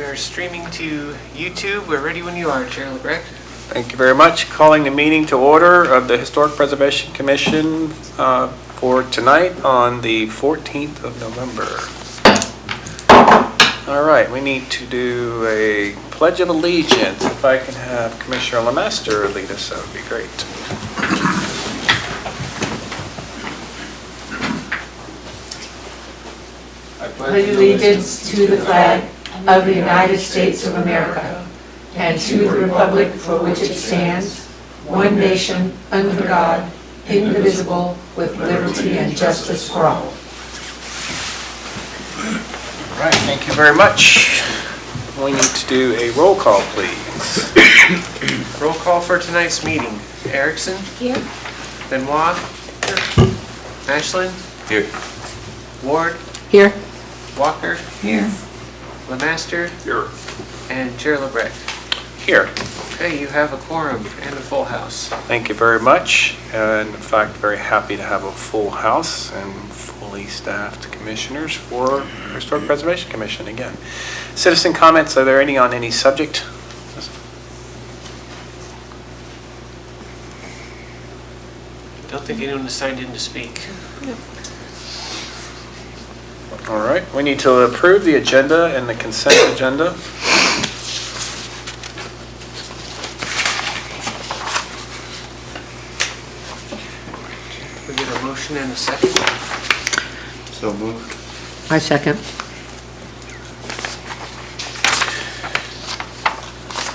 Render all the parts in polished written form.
are streaming to YouTube. We're ready when you are, Chair Lebrecht. Thank you very much. Calling the meeting to order of the Historic Preservation Commission for tonight on the 14th of November. All right, we need to do a Pledge of Allegiance. If I can have Commissioner LeMaster lead us, that would be great. I pledge allegiance to the flag of the United States of America and to the republic for which it stands, one nation, under God, indivisible, with liberty and justice for all. All right, thank you very much. We need to do a roll call, please. Roll call for tonight's meeting. Erickson? Here. Benoit? Ashlyn? Here. Ward? Here. Walker? Here. LeMaster? Here. And Chair Lebrecht. Here. Okay, you have a quorum and a full house. Thank you very much. And in fact, very happy to have a full house and fully staffed commissioners for Historic Preservation Commission again. Citizen comments, are there any on any subject? Don't think anyone has signed in to speak. All right, we need to approve the agenda and the consent agenda. We get a motion and a second. So moved. I second.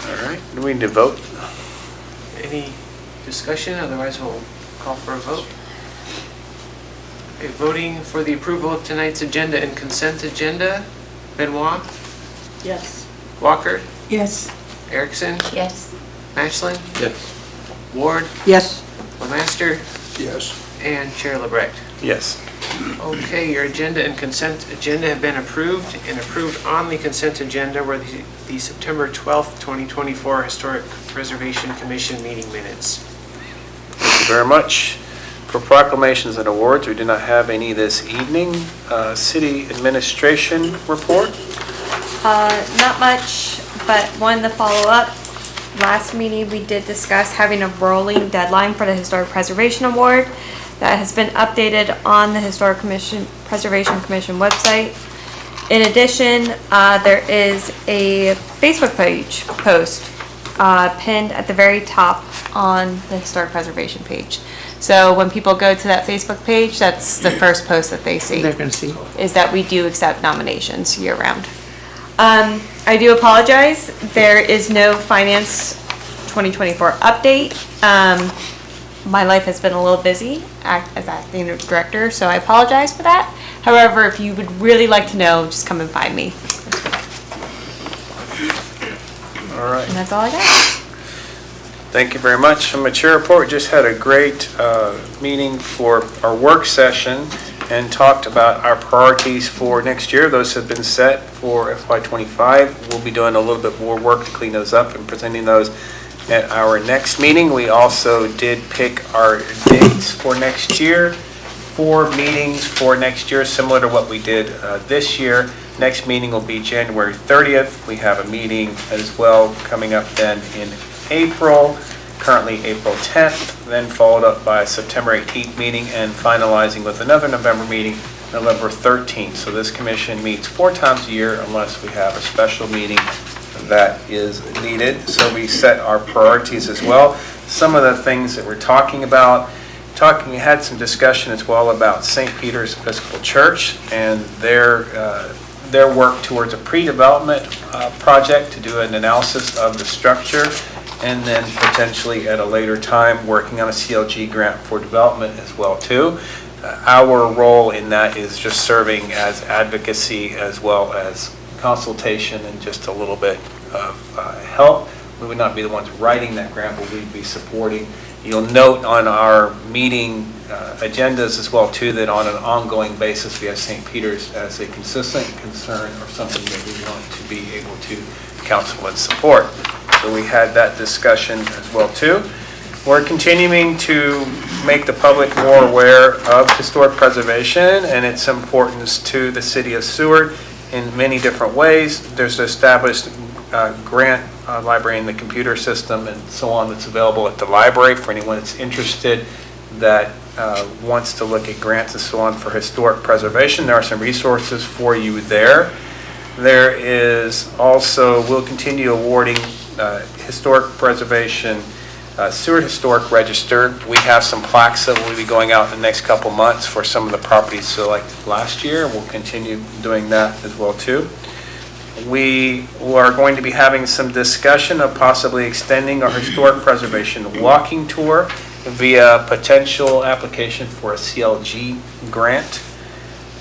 All right, do we need to vote? Any discussion? Otherwise, we'll call for a vote. Okay, voting for the approval of tonight's agenda and consent agenda. Benoit? Yes. Walker? Yes. Erickson? Yes. Ashlyn? Yes. Ward? Yes. LeMaster? Yes. And Chair Lebrecht. Yes. Okay, your agenda and consent agenda have been approved, and approved on the consent agenda were the September 12th, 2024 Historic Preservation Commission meeting minutes. Thank you very much. For proclamations and awards, we do not have any this evening. City administration report. Not much, but wanted to follow up. Last meeting, we did discuss having a rolling deadline for the Historic Preservation Award. That has been updated on the Historic Preservation Commission website. In addition, there is a Facebook page post pinned at the very top on the Historic Preservation page. So when people go to that Facebook page, that's the first post that they see. They're going to see. Is that we do accept nominations year round. I do apologize. There is no Finance 2024 update. My life has been a little busy as acting director, so I apologize for that. However, if you would really like to know, just come and find me. All right. And that's all I got. Thank you very much. From a chair report, just had a great meeting for our work session and talked about our priorities for next year. Those have been set for FY25. We'll be doing a little bit more work to clean those up and presenting those at our next meeting. We also did pick our dates for next year. 4 meetings for next year, similar to what we did this year. Next meeting will be January 30th. We have a meeting as well coming up then in April, currently April 10th, then followed up by a September 18th meeting and finalizing with another November meeting, November 13th. So this commission meets 4 times a year unless we have a special meeting that is needed. So we set our priorities as well. Some of the things that we're talking about, we had some discussion as well about St. Peter's Episcopal Church and their work towards a pre-development project to do an analysis of the structure, and then potentially at a later time working on a CLG grant for development as well too. Our role in that is just serving as advocacy as well as consultation and just a little bit of help. We would not be the ones writing that grant, but we'd be supporting. You'll note on our meeting agendas as well too that on an ongoing basis we have St. Peter's as a consistent concern or something that we want to be able to counsel and support. So we had that discussion as well too. We're continuing to make the public more aware of historic preservation and its importance to the city of Seward in many different ways. There's an established grant library in the computer system and so on that's available at the library for anyone that's interested that wants to look at grants and so on for historic preservation. There are some resources for you there. There is also, we'll continue awarding historic preservation Seward Historic Register. We have some plaques that will be going out in the next couple months for some of the properties selected last year. We'll continue doing that as well too. We are going to be having some discussion of possibly extending our historic preservation walking tour via potential application for a CLG grant.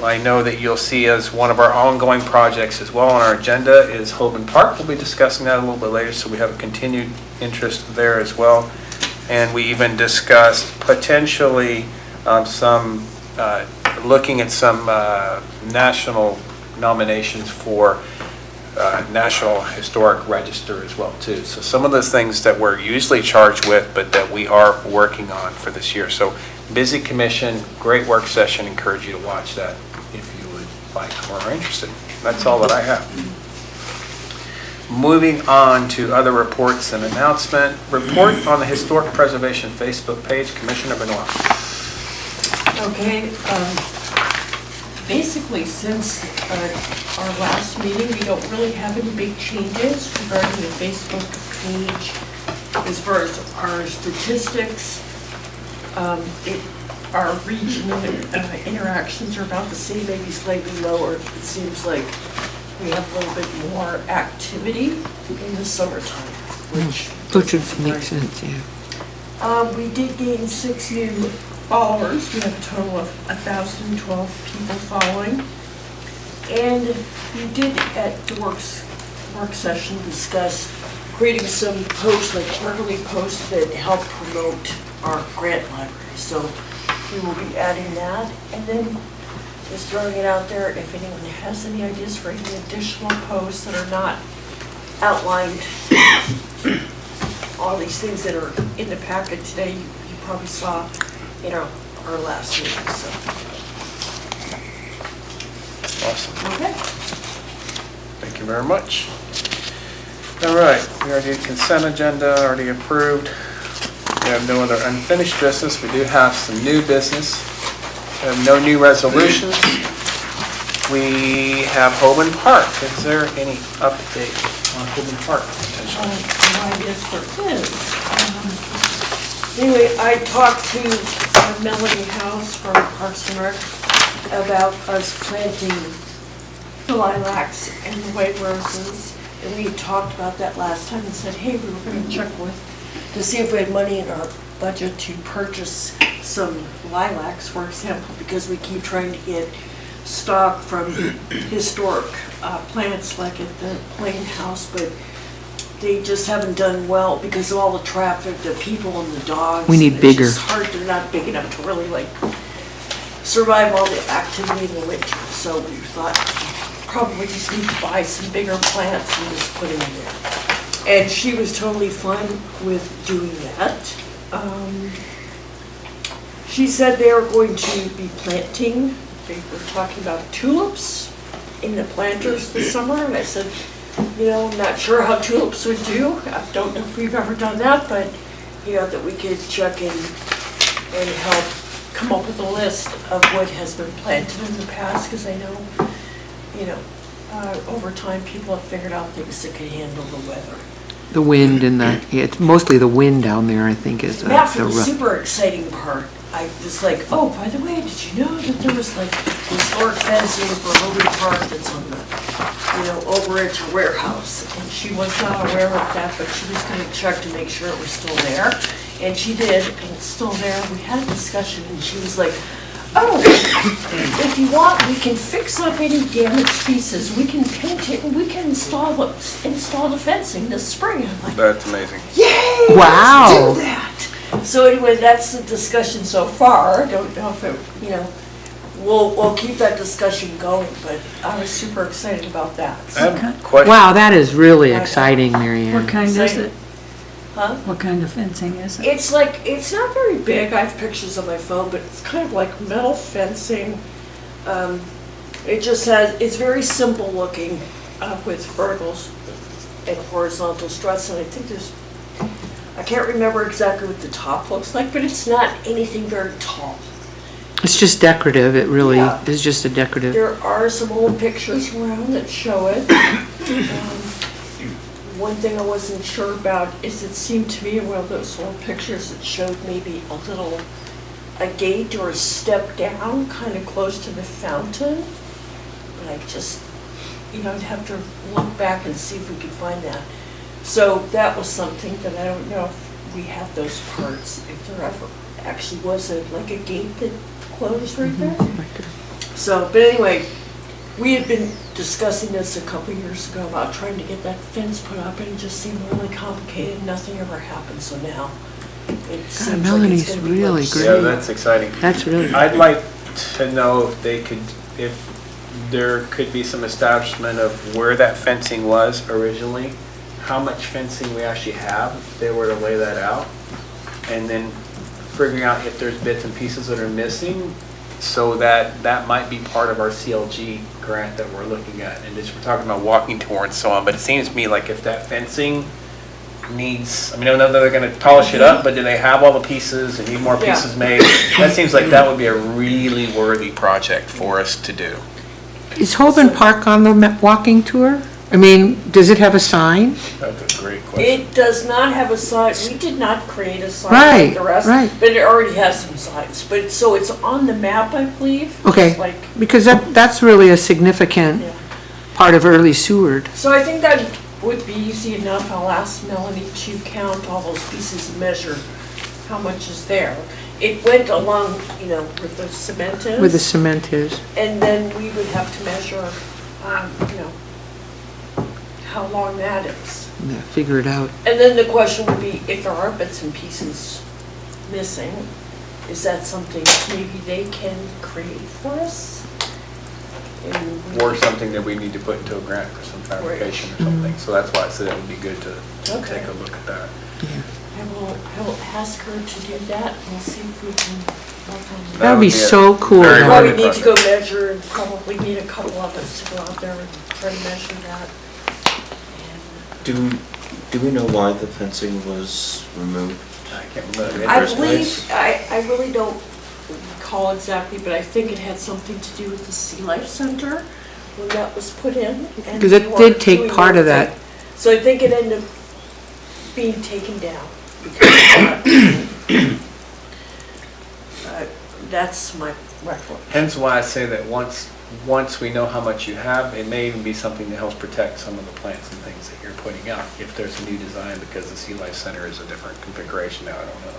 I know that you'll see as one of our ongoing projects as well on our agenda is Hoban Park. We'll be discussing that a little bit later, so we have a continued interest there as well. And we even discussed potentially looking at some national nominations for National Historic Register as well too. So some of those things that we're usually charged with, but that we are working on for this year. So busy commission, great work session. Encourage you to watch that if you would like or are interested. That's all that I have. Moving on to other reports and announcement. Report on the Historic Preservation Facebook page. Commissioner Benoit. Okay, basically since our last meeting, we don't really have any big changes regarding the Facebook page as far as our statistics. Our regional interactions are about the same, maybe slightly lower. It seems like we have a little bit more activity in the summertime, which makes sense, yeah. we did gain 6 new followers. We have a total of 1,012 people following. And we did at the work session discuss creating some posts, like quarterly posts that help promote our grant library. So we will be adding that. And then just throwing it out there, if anyone has any ideas for any additional posts that are not outlined, all these things that are in the packet today, you probably saw in our last meeting. So. Awesome. Okay. Thank you very much. All right, we already did consent agenda, already approved. We have no other unfinished business. We do have some new business. We have no new resolutions. We have Hoban Park. Is there any update on Hoban Park potentially? Yes, there is. Anyway, I talked to Melody House from Parks and Rec about us planting the lilacs and the white roses. And we talked about that last time and said, hey, we were going to check to see if we had money in our budget to purchase some lilacs, for example, because we keep trying to get stock from historic plants like at the Plain House, but they just haven't done well because of all the traffic, the people and the dogs. We need bigger. It's just hard, they're not big enough to really like survive all the activity in the winter. So we thought probably just need to buy some bigger plants and just put them in there. And she was totally fine with doing that. She said they are going to be planting, they were talking about tulips in the planters this summer, and I said, you know, I'm not sure how tulips would do. I don't know if we've ever done that, but, you know, that we could check in and help come up with a list of what has been planted in the past, because I know, you know, over time people have figured out things that can handle the weather. The wind and it's mostly the wind down there, I think, is That's the the rough. super exciting part. I was like, oh, by the way, did you know that there was like historic fencing for Hoban Park that's on the, you know, overage warehouse? And she was not aware of that, but she was going to check to make sure it was still there. And she did, and it's still there. We had a discussion, and she was like, oh, if you want, we can fix up any damaged pieces. We can paint it, and we can install the fencing this spring. I'm like, That's amazing. yay! Wow. Let's do that. So anyway, that's the discussion so far. I don't know if it, you know, we'll keep that discussion going, but I was super excited about that. I have a question. Wow, that is really exciting, Mary Ann. What kind is it? Huh? What kind of fencing is it? It's like, it's not very big. I have pictures on my phone, but it's kind of like metal fencing. It just has, it's very simple looking with verticals and horizontal struts, and I think I can't remember exactly what the top looks like, but it's not anything very tall. It's just decorative, it really Yeah. is just a decorative. There are some old pictures around that show it. One thing I wasn't sure about is it seemed to me in one of those old pictures it showed maybe a gate or a step down kind of close to the fountain. But I just, I'd have to look back and see if we could find that. So that was something that I don't know if we have those parts, if there ever actually was like a gate that closed right there. So, but anyway, we had been discussing this a couple years ago about trying to get that fence put up, and it just seemed really complicated. Nothing ever happened, so now it seems like Melanie's it's going to be really much great. Yeah, sooner. that's exciting. That's really, I'd like to know if there could be some establishment of where that fencing was originally, how much fencing we actually have, if they were to lay that out, and then figuring out if there's bits and pieces that are missing, so that might be part of our CLG grant that we're looking at. And we're talking about walking tour and so on, but it seems to me like if that fencing needs, I mean, I know they're gonna polish it up, but do they have all the pieces and need more Yeah. pieces made? That seems like that would be a really worthy project for us to do. is Holborn Park on the walking tour? I mean, does it have a sign? That's a great question. It does not have a sign. We did not create a sign Right, like the rest, right. but it already has some signs. But so it's on the map, I believe. Okay. It's like, Because that's really a significant yeah. part of early Seward. So I think that would be easy enough. I'll ask Melanie to count all those pieces and measure how much is there. It went along, where the cement is. Where the cement is. And then we would have to measure, how long that is. Yeah, figure it out. And then the question would be, if there are bits and pieces missing, is that something maybe they can create for us? And we- Or something that we need to put into a grant for some fabrication or something. So that's why I said it would be good to Okay. take a look at that. I will ask her to do that. We'll see if we can work on that. That would be a so cool. very to Probably have. worthy need to go project. measure, and probably need a couple of us to go out there and try to measure that. Do we know why the fencing was removed? I can't remember. I first believe, place? I really don't recall exactly, but I think it had something to do with the Sea Life Center when that was put in. and Because they it were did take doing part of everything. that. So I think it ended up being taken down because of that. That's my recollection. Hence why I say that once we know how much you have, it may even be something that helps protect some of the plants and things that you're putting out. If there's a new design, because the Sea Life Center is a different configuration now, I don't know.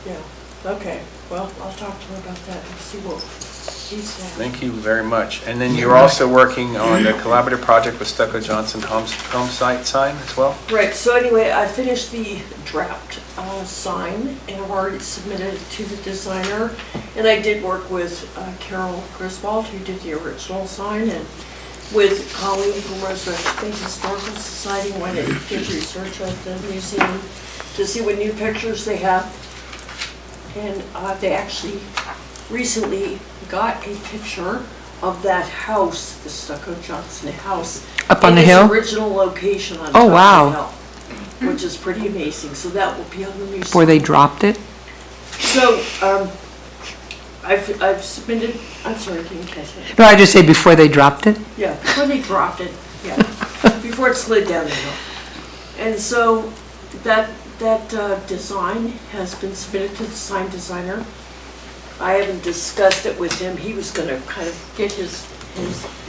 Yeah, okay. Well, I'll talk to her about that and see what she's saying. Thank you very much. And then you're also working on the collaborative project with Stucco Johnson home site sign as well? Right, so anyway, I finished the draft sign and I've already submitted it to the designer. And I did work with Carol Griswold, who did the original sign, and with Colleen from Resurrection Bay Historical Society, when they did research at the museum to see what new pictures they have. And they actually recently got a picture of that house, the Stucco Johnson house. Up on the in hill? its original location on Oh, top wow. of the hill, which is pretty amazing. So that will be on the new Before they sign. dropped it? So, I've submitted, I'm sorry, can you catch that? No, I just say before they dropped it? Yeah, before they dropped it, yeah, before it slid down the hill. And so that design has been submitted to the sign designer. I haven't discussed it with him. He was gonna kind of get his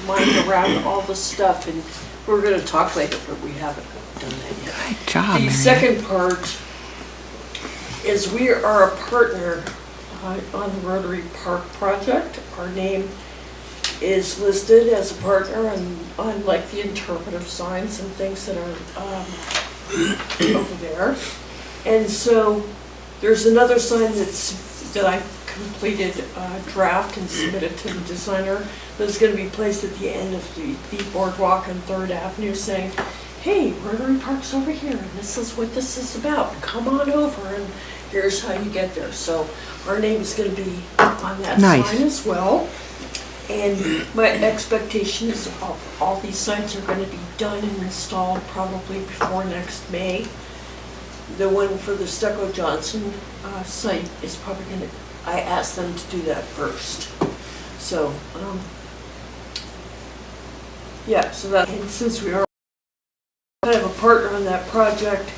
mind around all the stuff, and we're gonna talk later, but we haven't done that yet. Good job, The man. second part is we are a partner on the Rotary Park project. Our name is listed as a partner on like the interpretive signs and things that are over there. And so there's another sign that I completed a draft and submitted to the designer that's going to be placed at the end of the boardwalk on 3rd Avenue, saying, hey, Rotary Park's over here, and this is what this is about. Come on over, and here's how you get there. So our name is going to be on that Nice. sign as well. And my expectation is all these signs are going to be done and installed probably before next May. The one for the Stucco Johnson site is probably going to, I asked them to do that first. So, yeah, so that, and since we are kind of a partner on that project,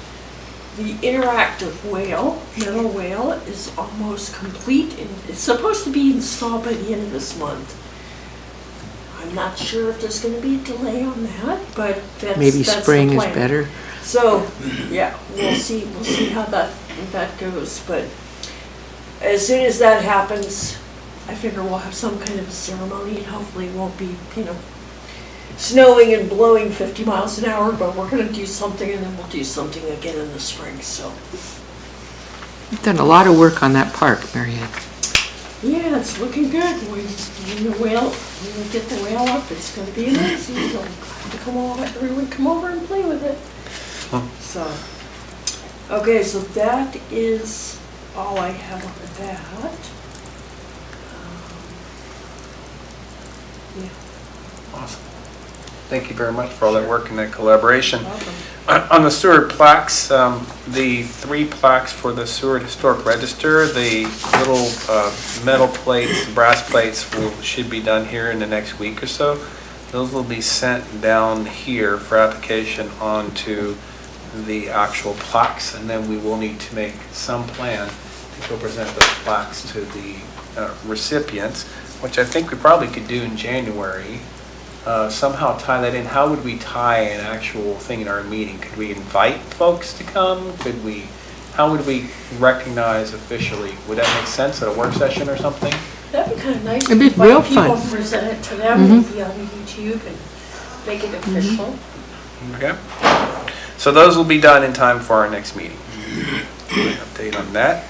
the interactive whale, metal whale, is almost complete and it's supposed to be installed by the end of this month. I'm not sure if there's going to be a delay on that, but Maybe that's spring the is plan. better. So, yeah, we'll see how that goes, but as soon as that happens, I figure we'll have some kind of a ceremony and hopefully it won't be, snowing and blowing 50 miles an hour, but we're gonna do something and then we'll do something again in the spring, so. You've done a lot of work on that park, Marianne. Yeah, it's looking good. When the whale, when we get the whale up, it's gonna be amazing. So everyone come over and play with it. So, okay, so that is all I have on that. Yeah, Awesome. Thank you very much for all that work and that collaboration. welcome. On the Seward plaques, the 3 plaques for the Seward Historic Register, the little metal plates, brass plates should be done here in the next week or so. Those will be sent down here for application onto the actual plaques, and then we will need to make some plan to go present those plaques to the recipients, which I think we probably could do in January. Somehow tie that in. How would we tie an actual thing in our meeting? Could we invite folks to come? How would we recognize officially? Would that make sense at a work session or something? That'd be kind of nice. It'd be Invite real people, fun. present it to them, maybe on YouTube and make it official. Okay. So those will be done in time for our next meeting. Update on that.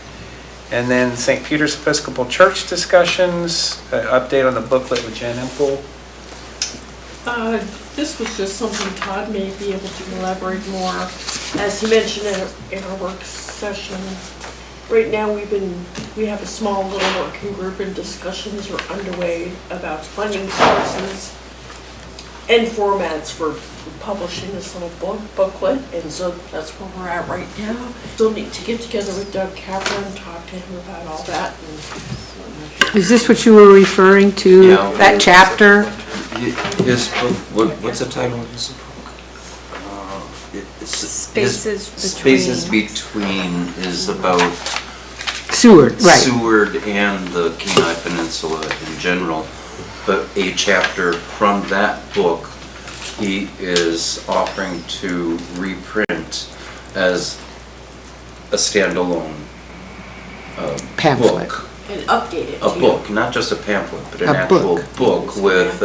And then St. Peter's Episcopal Church discussions, update on the booklet with Jen Empel. This was just something Todd may be able to elaborate more. As he mentioned in our work session, right now we have a small little working group and discussions are underway about funding sources and formats for publishing this little booklet, and so that's where we're at right now. Still need to get together with Doug Capra and talk to him about all that. Is this what you were referring to, Yeah. that chapter? His book, what's the title of his book? Spaces Between is about Seward, right. Seward and the Kenai Peninsula in general. But a chapter from that book he is offering to reprint as a standalone Pamphlet. book. And update it. A book, not just a pamphlet, but an A actual book. book with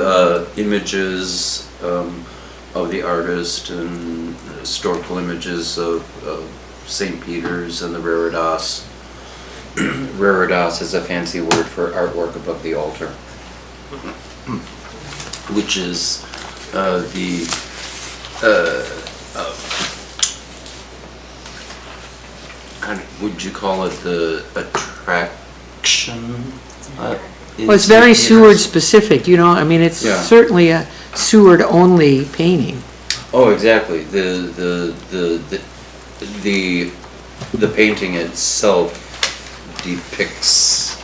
images of the artist and historical images of St. Peter's and the Reredos. Reredos is a fancy word for artwork above the altar, which is how would you call it, the attraction? Well, it's very Seward specific, I mean, it's Yeah. certainly a Seward-only painting. Oh, exactly. The painting itself depicts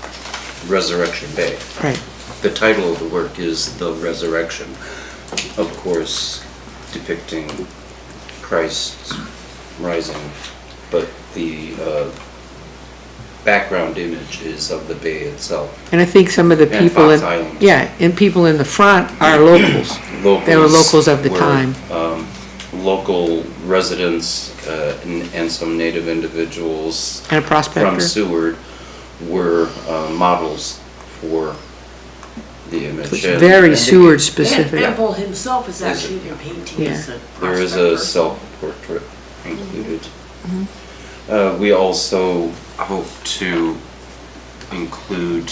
Resurrection Bay. Right. The title of the work is The Resurrection, of course, depicting Christ's rising, but the background image is of the bay itself. And I think some of the And people, Fox Island. and people in the front are locals. They were locals of the were, time. Local residents and some native individuals And a prospector. from Seward were models for the image. It's very And Seward specific. Empel himself is actually the painting as a there is a self-portrait included. We also hope to include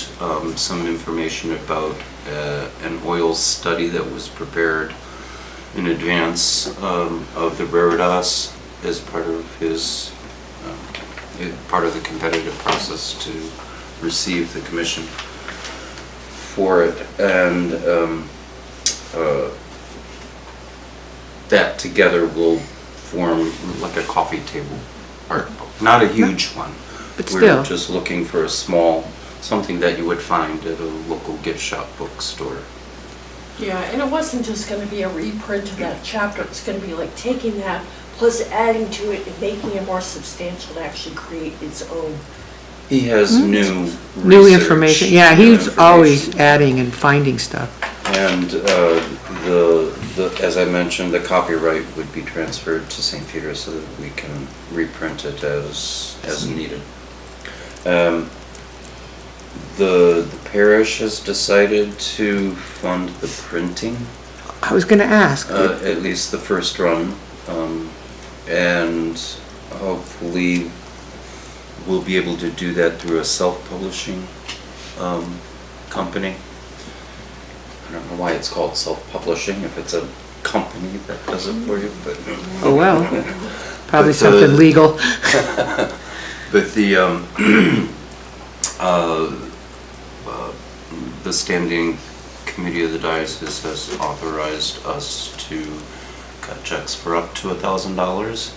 some information about an oil study that was prepared in advance of the Veritas as part of his, part of the competitive process to receive the commission for it. And that together will form like a coffee table art book. Not a huge one. But We're still. just looking for a small, something that you would find at a local gift shop bookstore. Yeah, and it wasn't just gonna be a reprint of that chapter, it's gonna be like taking that, plus adding to it and making it more substantial to actually create its own. He has new New research, information, yeah, new he's always information. adding and finding stuff. And as I mentioned, the copyright would be transferred to St. Peter so that we can reprint it as needed. The parish has decided to fund the printing, I was gonna ask, at least the first run, and hopefully we'll be able to do that through a self-publishing company. I don't know why it's called self-publishing if it's a company that does it for you, but. oh well, probably But, something legal. But the standing committee of the diocese has authorized us to cut checks for up to $1,000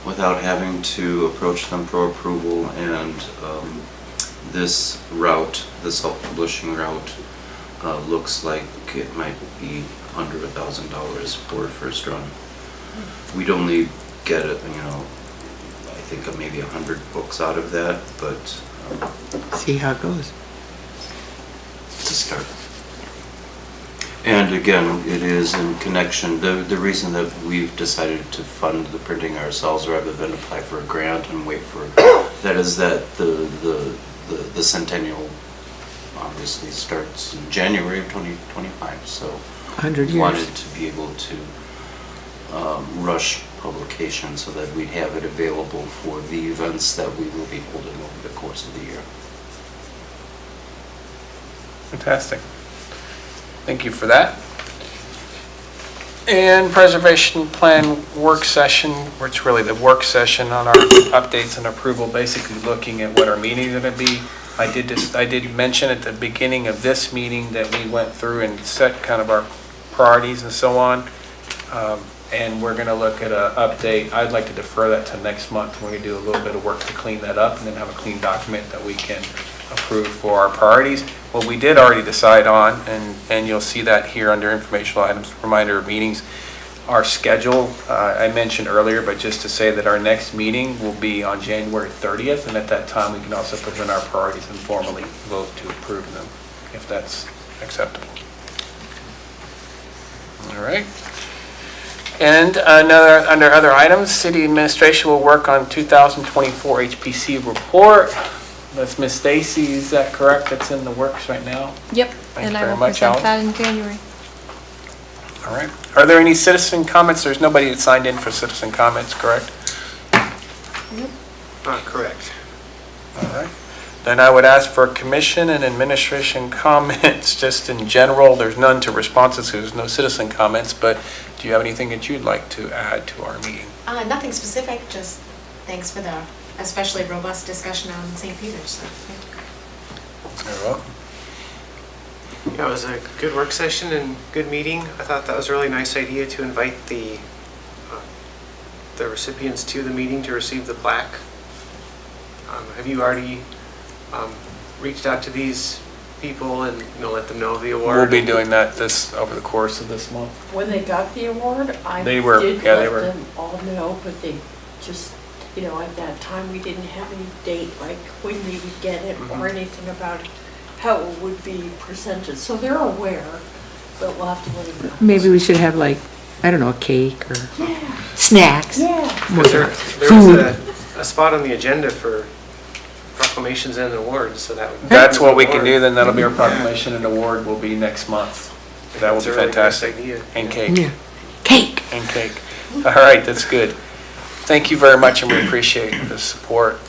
without having to approach them for approval, and this route, the self-publishing route, looks like it might be under $1,000 for first run. We'd only get it, I think maybe 100 books out of that, but See how it goes. it's a start. And again, it is in connection, the reason that we've decided to fund the printing ourselves rather than apply for a grant and wait for, that is that the centennial obviously starts in January of 2025, so 100 we years. wanted to be able to rush publication so that we'd have it available for the events that we will be holding over the course of the year. Fantastic. Thank you for that. And preservation plan work session, which really the work session on our updates and approval, basically looking at what our meetings are going to be. I did mention at the beginning of this meeting that we went through and set kind of our priorities and so on. And we're going to look at an update. I'd like to defer that to next month when we do a little bit of work to clean that up and then have a clean document that we can approve for our priorities. What we did already decide on, and you'll see that here under informational items, reminder of meetings, our schedule, I mentioned earlier, but just to say that our next meeting will be on January 30th, and at that time we can also present our priorities and formally vote to approve them, if that's acceptable. All right. And under other items, city administration will work on 2024 HPC report. That's Miss Stacy, is that correct? That's in the works right now? Yep, Thank and you I very will much, present Alan. that in January. All right. Are there any citizen comments? There's nobody that signed in for citizen comments, correct? Correct. All right. Then I would ask for commission and administration comments, just in general. There's none to responses, there's no citizen comments, but do you have anything that you'd like to add to our meeting? Nothing specific, just thanks for the especially robust discussion on St. Peter's. So, thank you. Very welcome. Yeah, it was a good work session and good meeting. I thought that was a really nice idea to invite the recipients to the meeting to receive the plaque. Have you already reached out to these people and let them know of the award? We'll be doing that over the course of this month. When they got the award, I They did were- let yeah, they were- them all know, but they just, at that time, we didn't have any date, like when we would get it or anything about how it would be presented. So they're aware, but we'll have to let them know. Maybe we should have like, I don't know, a cake or Yeah, snacks. yeah. More There was a spot on the agenda for proclamations and awards, so that would. That's what we can do, then that'll be our proclamation and award will be next month. That will It's be a really nice fantastic. idea. And cake. Yeah. Cake. And cake. All right, that's good. Thank you very much, and we appreciate the support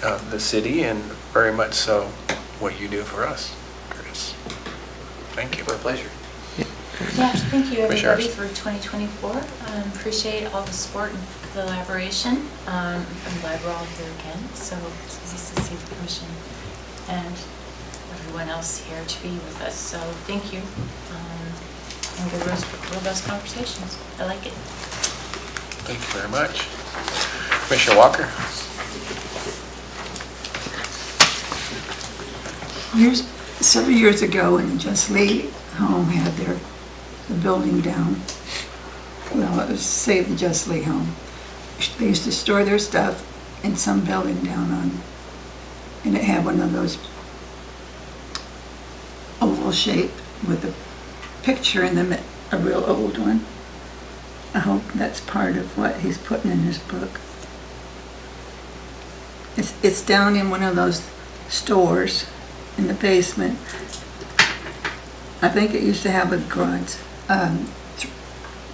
of the city and very much so what you do for us, Curtis. Thank you. My pleasure. Yeah, thank you Commissioner everybody for 2024. Appreciate all the support and collaboration. I'm glad we're all here again, so it's nice to see the commission and everyone else here to be with us. So thank you. And good robust conversations. I like it. Thank you very much. Commissioner Walker? Several years ago, when the Just Lee home had the building down, well, it was Save the Just Lee home. They used to store their stuff in some building down on, and it had one of those oval shape with a picture in them, a real old one. I hope that's part of what he's putting in his book. It's down in one of those stores in the basement. I think it used to have a garage,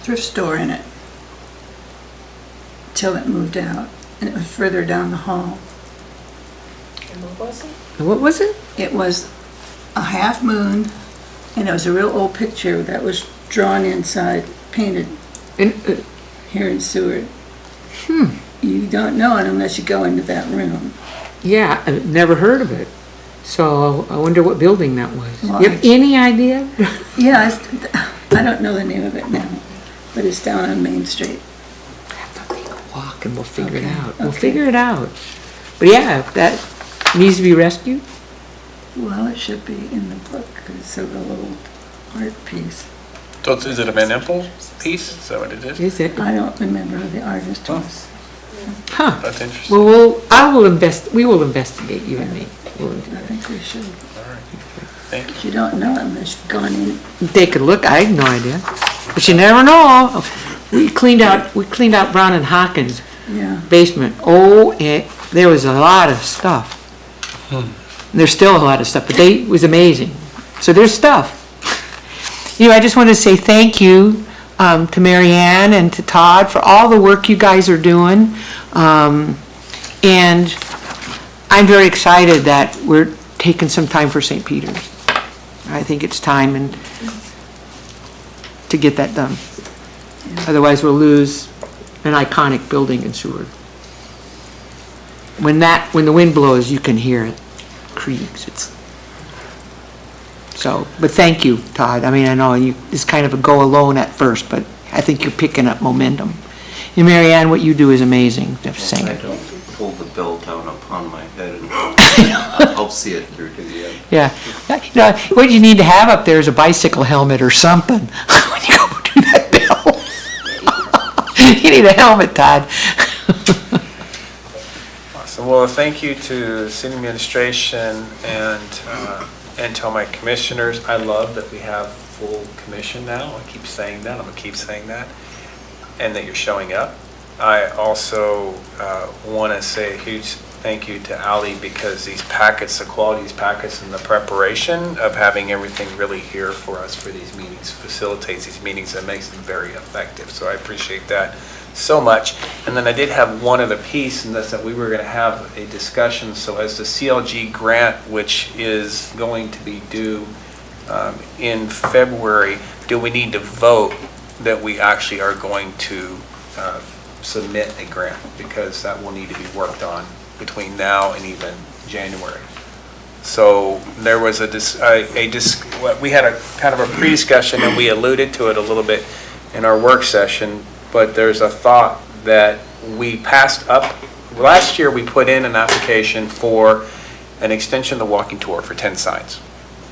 thrift store in it till it moved out, and it was further down the hall. And what was it? What was it? It was a half moon, and it was a real old picture that was drawn inside, painted here in Seward. You don't know it unless you go into that room. Yeah, I've never heard of it. So I wonder what building that was. Well, You have any idea? Yeah, I don't know the name of it now, but it's down on Main Street. Have to take a walk and we'll figure it Okay, out. We'll okay. figure it out. But yeah, if that needs to be rescued, Well, it should be in the book, 'cause it's a real old art piece. So is it a Van Empel piece? Is that what it is? is it? I don't remember who the artist was. Huh. That's interesting. Well, we will investigate, you and me. We'll do I that. think we should. All right. Thank you. But you don't know it unless you've gone in. Take a look, I had no idea. But you never know. We cleaned out Brown and Hawkins' Yeah. basement. There was a lot of stuff. There's still a lot of stuff, but it was amazing. So there's stuff. I just want to say thank you to Mary Ann and to Todd for all the work you guys are doing. And I'm very excited that we're taking some time for St. Peter's. I think it's time to get that done. Otherwise, we'll lose an iconic building in Seward. When the wind blows, you can hear it creaks. But thank you, Todd. I mean, I know it's kind of a go alone at first, but I think you're picking up momentum. And Mary Ann, what you do is amazing. I'm saying. I don't pull the bell down upon my head and I'll see it through to the end. Yeah. What you need to have up there is a bicycle helmet or something when you go do that bell. You need a helmet, Todd. Awesome. Well, thank you to city administration and to all my commissioners. I love that we have full commission now. I keep saying that. I'm going to keep saying that. And that you're showing up. I also want to say a huge thank you to Ali, because these packets, the quality of these packets and the preparation of having everything really here for us for these meetings facilitates these meetings and makes them very effective. So I appreciate that so much. And then I did have one other piece, and that's that we were going to have a discussion. So as the CLG grant, which is going to be due in February, do we need to vote that we actually are going to submit a grant? Because that will need to be worked on between now and even January. So there was we had a kind of a pre-discussion, and we alluded to it a little bit in our work session, but there's a thought that we passed up. Last year we put in an application for an extension of the walking tour for 10 signs.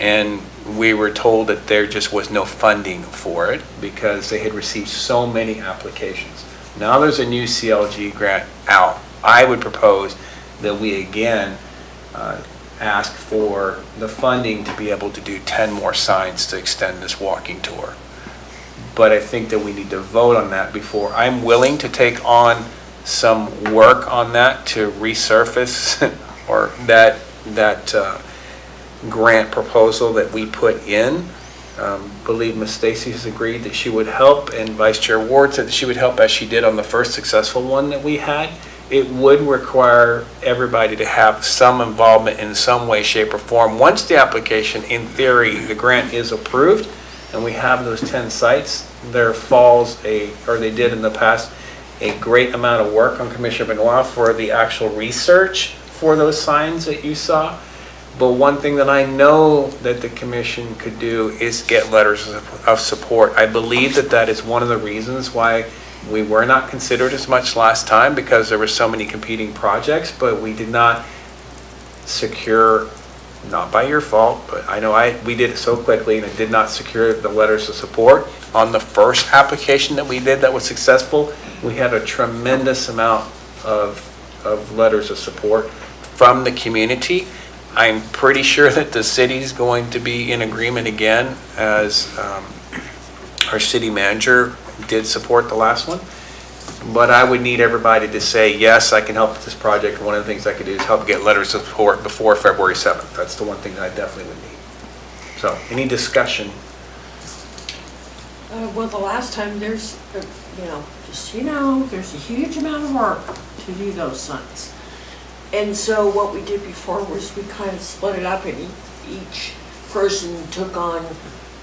And we were told that there just was no funding for it because they had received so many applications. Now there's a new CLG grant out. I would propose that we again ask for the funding to be able to do 10 more signs to extend this walking tour. But I think that we need to vote on that before. I'm willing to take on some work on that to resurface or that grant proposal that we put in. Believe Ms. Stacy has agreed that she would help, and Vice Chair Ward said that she would help as she did on the first successful one that we had. It would require everybody to have some involvement in some way, shape, or form. Once the application, in theory, the grant is approved, and we have those 10 sites, there falls or they did in the past, a great amount of work on Commissioner Benoit for the actual research for those signs that you saw. But one thing that I know that the commission could do is get letters of support. I believe that that is one of the reasons why we were not considered as much last time, because there were so many competing projects, but we did not secure, not by your fault, but I know we did it so quickly and it did not secure the letters of support. On the first application that we did that was successful, we had a tremendous amount of letters of support from the community. I'm pretty sure that the city's going to be in agreement again, as our city manager did support the last one. But I would need everybody to say, yes, I can help with this project. And one of the things I could do is help get letters of support before February 7th. That's the one thing that I definitely would need. So, any discussion? Well, the last time there's, there's a huge amount of work to do those signs. And so what we did before was we kind of split it up, and each person took on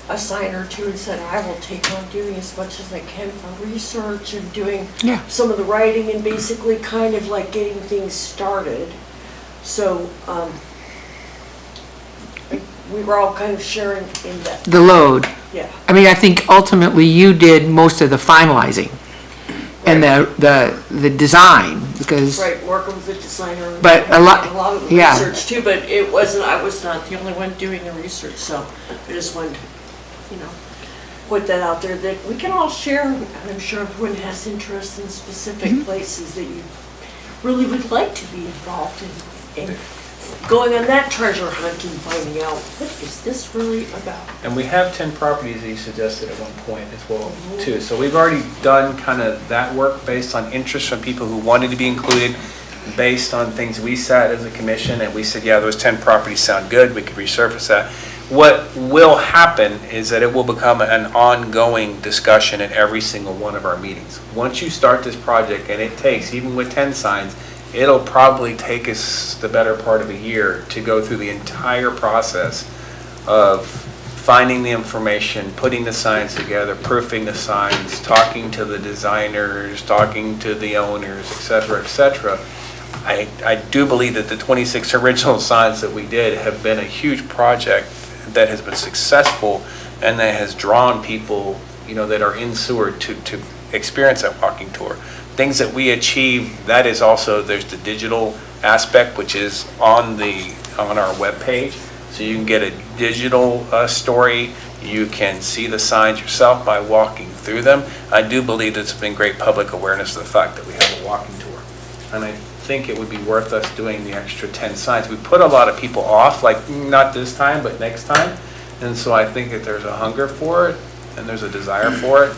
a sign or two and said, I will take on doing as much as I can for research and doing some of the writing and basically kind of like getting things started. So we were all kind of sharing in that. The load. Yeah. I mean, I think ultimately you did most of the finalizing and the design, because. Right, working with the designer. But a lot of the research too, but I was not the only one doing the research, so I just wanted to, put that out there that we can all share. I'm sure everyone has interest in specific places that you really would like to be involved in going on that treasure hunt and finding out, what is this really about? And we have 10 properties that you suggested at one point as well, too. So we've already done kind of that work based on interest from people who wanted to be included, based on things we sat as a commission, and we said, yeah, those 10 properties sound good, we could resurface that. What will happen is that it will become an ongoing discussion at every single one of our meetings. Once you start this project, and it takes, even with 10 signs, it'll probably take us the better part of a year to go through the entire process of finding the information, putting the signs together, proofing the signs, talking to the designers, talking to the owners, et cetera, et cetera. I do believe that the 26 original signs that we did have been a huge project that has been successful and that has drawn people, that are in Seward to experience that walking tour. Things that we achieve, that is also, there's the digital aspect, which is on our webpage. So you can get a digital story. You can see the signs yourself by walking through them. I do believe it's been great public awareness of the fact that we have a walking tour. And I think it would be worth us doing the extra 10 signs. We put a lot of people off, like not this time, but next time. And so I think that there's a hunger for it and there's a desire for it.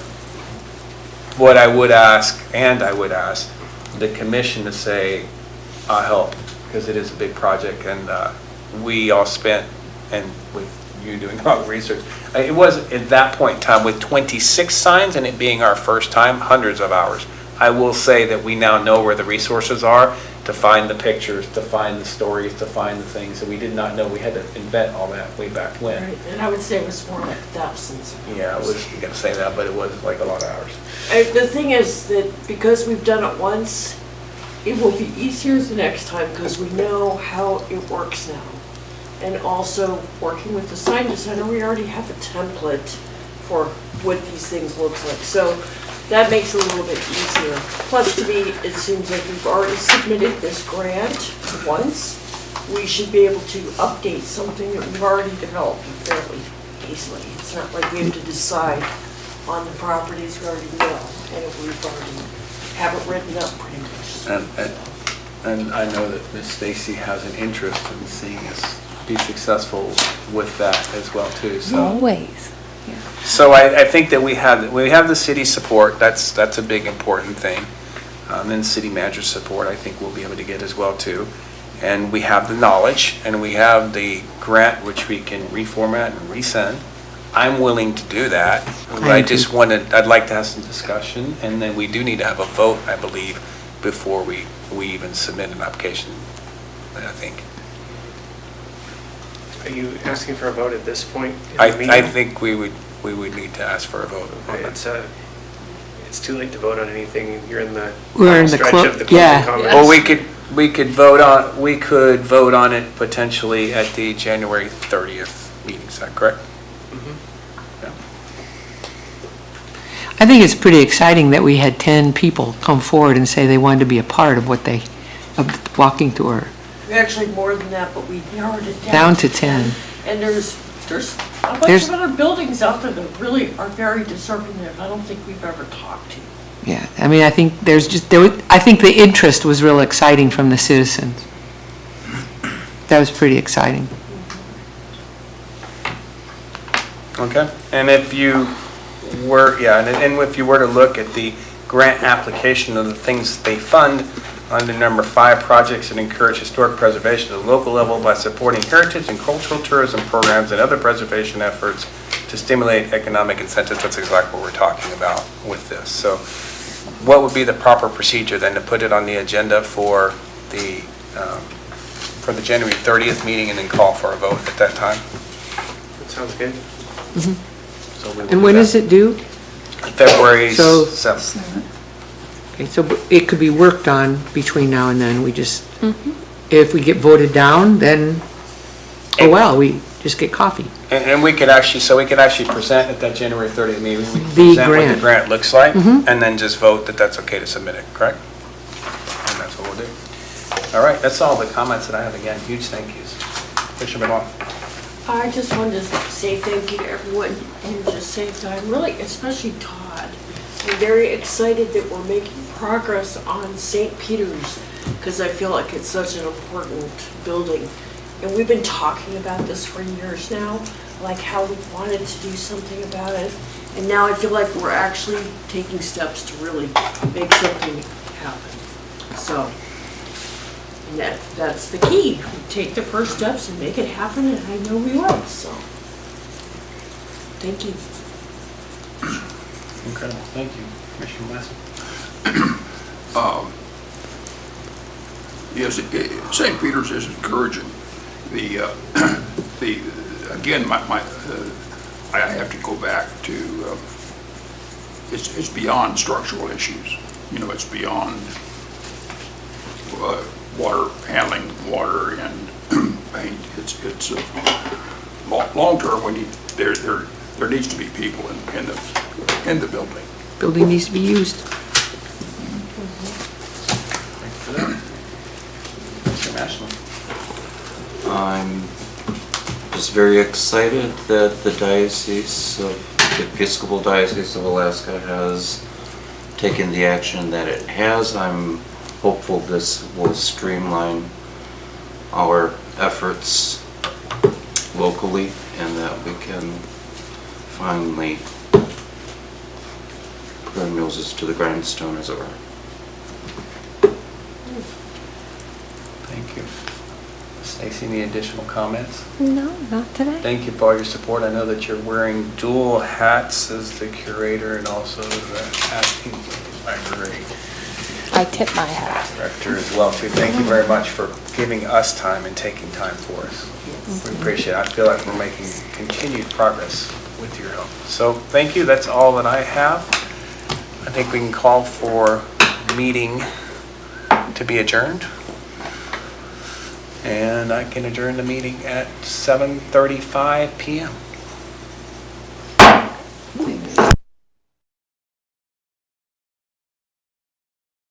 What I would ask the commission to say, I'll help, because it is a big project, and we all spent, and with you doing all the research, it was at that point in time with 26 signs and it being our first time, hundreds of hours. I will say that we now know where the resources are to find the pictures, to find the stories, to find the things that we did not know. We had to invent all that way back when. Right. And I would say it was more like thousands. Yeah, I was going to say that, but it was like a lot of hours. The thing is that because we've done it once, it will be easier the next time because we know how it works now. And also working with the sign designer, we already have a template for what these things look like. So that makes it a little bit easier. Plus, to me, it seems like we've already submitted this grant once. We should be able to update something that we've already developed fairly easily. It's not like we have to decide on the properties we already know, and we've already have it written up pretty much. And I know that Ms. Stacy has an interest in seeing us be successful with that as well too. So. Always. So I think that we have the city support. That's a big important thing. And city manager support I think we'll be able to get as well too. And we have the knowledge and we have the grant which we can reformat and resend. I'm willing to do that. I'd like to have some discussion, and then we do need to have a vote, I believe, before we even submit an application, I think. Are you asking for a vote at this point? I think we would, we would need to ask for a vote on that. It's too late to vote on anything. You're in the We're in the stretch clo- of the closing yeah. comments. Well, we could vote on it potentially at the January 30th meeting, is that correct? I think it's pretty exciting that we had 10 people come forward and say they wanted to be a part of of the walking tour. Actually, more than that, but we narrowed it Down to 10. And there's a bunch There's- of other buildings out there that really are very deserving that I don't think we've ever talked to. Yeah, I mean, I think I think the interest was real exciting from the citizens. That was pretty exciting. Okay, and if you were, and if you were to look at the grant application of the things that they fund, under number 5, projects that encourage historic preservation at the local level by supporting heritage and cultural tourism programs and other preservation efforts to stimulate economic incentives, that's exactly what we're talking about with this. So what would be the proper procedure then to put it on the agenda for the January 30th meeting and then call for a vote at that time? That sounds good. So we will And do when that. is it due? February So- 7th. Okay, so it could be worked on between now and then. We just, if we get voted down, then, oh well, we just get coffee. And we could actually present at that January 30th meeting, we could The present what the grant. grant looks like, and then just vote that that's okay to submit it, correct? And that's what we'll do. All right, that's all the comments that I have. Again, huge thank yous. Commissioner Benoit. I just wanted to say thank you to everyone and just say that I'm really, especially Todd, I'm very excited that we're making progress on St. Peter's because I feel like it's such an important building. And we've been talking about this for years now, like how we wanted to do something about it. And now I feel like we're actually taking steps to really make something happen. So, and that's the key. We take the first steps and make it happen, and I know we will, so. Thank you. Incredible, thank you. Commissioner Wesson. Yes, St. Peter's is encouraging. Again, I have to go back to, it's beyond structural issues. You know, it's beyond water, handling water and paint. It's long-term, there needs to be people in the building. Building needs to be used. Thank you for that. Mr. Mashman. I'm just very excited that the Episcopal Diocese of Alaska has taken the action that it has. I'm hopeful this will streamline our efforts locally and that we can finally put our noses to the grindstone, as it were. Thank you. Stacy, any additional comments? No, not today. Thank you for all your support. I know that you're wearing dual hats as the curator and also the acting library I tip my hat. director as well too. Thank you very much for giving us time and taking time for us. We appreciate it. I feel like we're making continued progress with your help. So thank you. That's all that I have. I think we can call for meeting to be adjourned. And I can adjourn the meeting at 7:35 p.m.